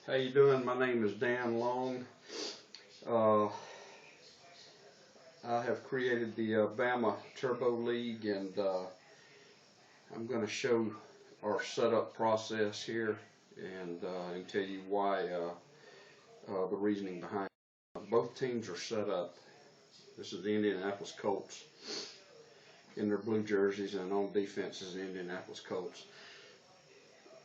How you doing? My name is Dan Long. Uh, I have created the Bama Turbo League, and I'm going to show our setup process here and tell you why, the reasoning behind it. Both teams are set up. This is the Indianapolis Colts in their blue jerseys, and on defense is the Indianapolis Colts.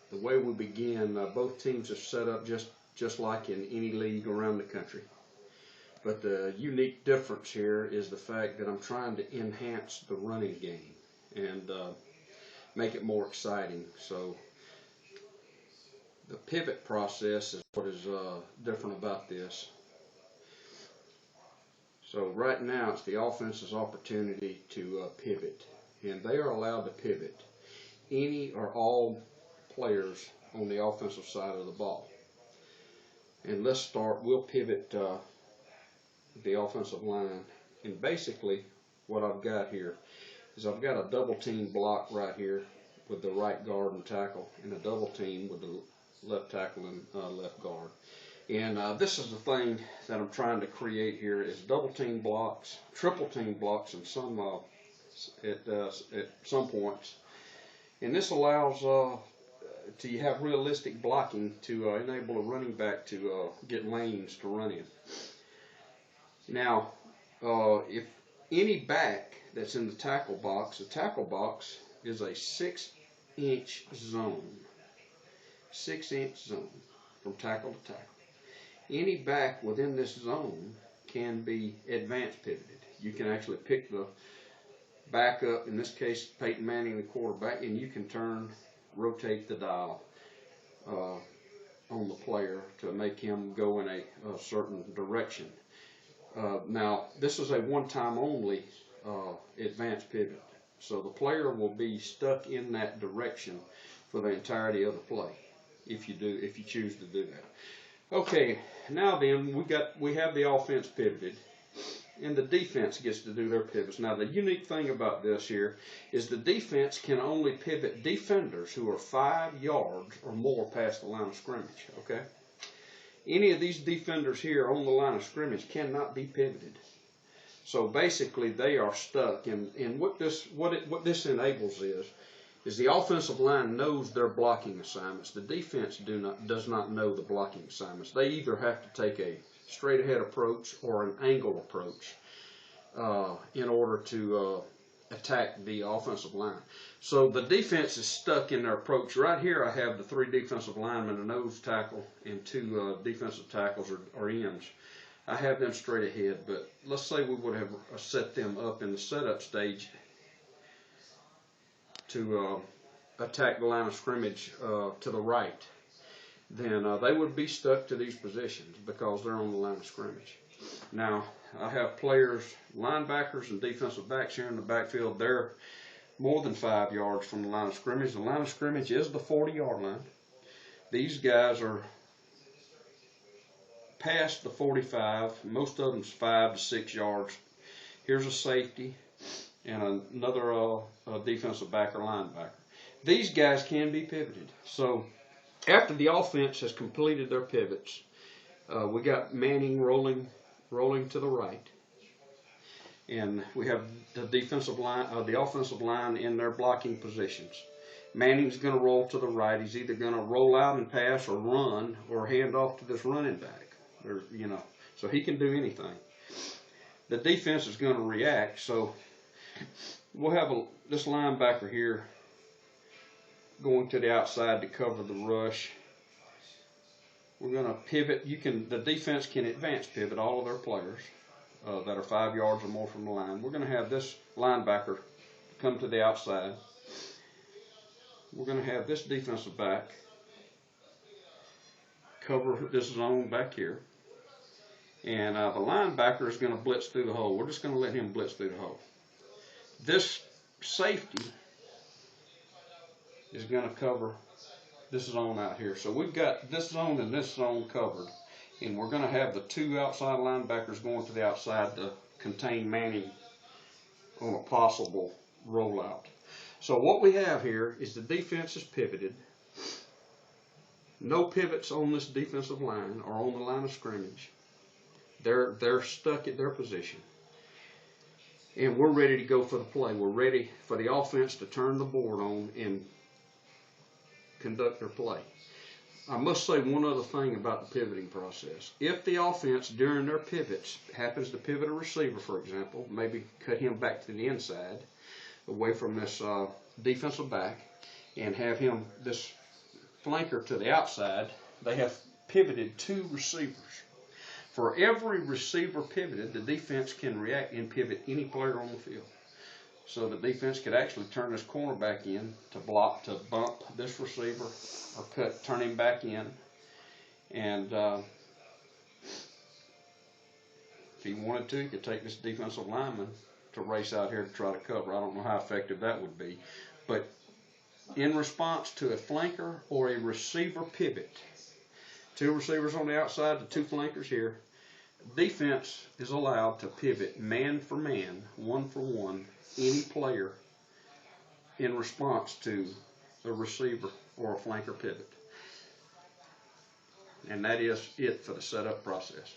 The way we begin, both teams are set up just like in any league around the country. But the unique difference here is the fact that I'm trying to enhance the running game and make it more exciting. So the pivot process is what is different about this. So right now it's the offense's opportunity to pivot, and they are allowed to pivot any or all players on the offensive side of the ball. And let's start, we'll pivot the offensive line, and basically what I've got here is I've got a double team block right here with the right guard and tackle, and a double team with the left tackle and left guard. And this is the thing that I'm trying to create here is double team blocks, triple team blocks, and some at some points. And this allows to have realistic blocking to enable a running back to get lanes to run in. Now, if any back that's in the tackle box is a 6-inch zone. 6-inch zone from tackle to tackle. Any back within this zone can be advanced pivoted. You can actually pick the back up, in this case Peyton Manning, the quarterback, and you can rotate the dial on the player to make him go in a certain direction. Now, this is a one-time only advanced pivot, so the player will be stuck in that direction for the entirety of the play if you choose to do that. Okay, now then we have the offense pivoted, and the defense gets to do their pivots. Now, the unique thing about this here is the defense can only pivot defenders who are 5 yards or more past the line of scrimmage. Okay. Any of these defenders here on the line of scrimmage cannot be pivoted. So basically they are stuck, and what this enables is the offensive line knows their blocking assignments. The defense does not know the blocking assignments. They either have to take a straight ahead approach or an angle approach in order to attack the offensive line. So the defense is stuck in their approach. Right here I have the 3 defensive linemen, a nose tackle, and 2 defensive tackles or ends. I have them straight ahead, but let's say we would have set them up in the setup stage to attack the line of scrimmage to the right. Then they would be stuck to these positions because they're on the line of scrimmage. Now, I have players, linebackers and defensive backs here in the backfield. They're more than 5 yards from the line of scrimmage. The line of scrimmage is the 40-yard line. These guys are past the 45. Most of them's 5 to 6 yards. Here's a safety and another defensive back or linebacker. These guys can be pivoted. So after the offense has completed their pivots, we got Manning rolling to the right, and we have the defensive line, the offensive line in their blocking positions. Manning's going to roll to the right. He's either going to roll out and pass or run or hand off to this running back, or so he can do anything. The defense is going to react, so we'll have this linebacker here going to the outside to cover the rush. We're going to pivot. The defense can advance pivot all of their players that are 5 yards or more from the line. We're going to have this linebacker come to the outside. We're going to have this defensive back cover this zone back here. And the linebacker is going to blitz through the hole. We're just going to let him blitz through the hole. This safety is going to cover this zone out here. So we've got this zone and this zone covered, and we're going to have the 2 outside linebackers going to the outside to contain Manning on a possible rollout. So what we have here is the defense is pivoted. No pivots on this defensive line or on the line of scrimmage. They're stuck at their position. And we're ready to go for the play. We're ready for the offense to turn the board on and conduct their play. I must say one other thing about the pivoting process. If the offense during their pivots happens to pivot a receiver, for example, maybe cut him back to the inside, away from this defensive back, and have him, this flanker, to the outside, they have pivoted 2 receivers. For every receiver pivoted, the defense can react and pivot any player on the field. So the defense could actually turn this cornerback in to block, to bump this receiver, or turn him back in. And if he wanted to, he could take this defensive lineman to race out here to try to cover. I don't know how effective that would be. But in response to a flanker or a receiver pivot, 2 receivers on the outside, the 2 flankers here, defense is allowed to pivot man for man, 1 for 1, any player in response to a receiver or a flanker pivot. And that is it for the setup process.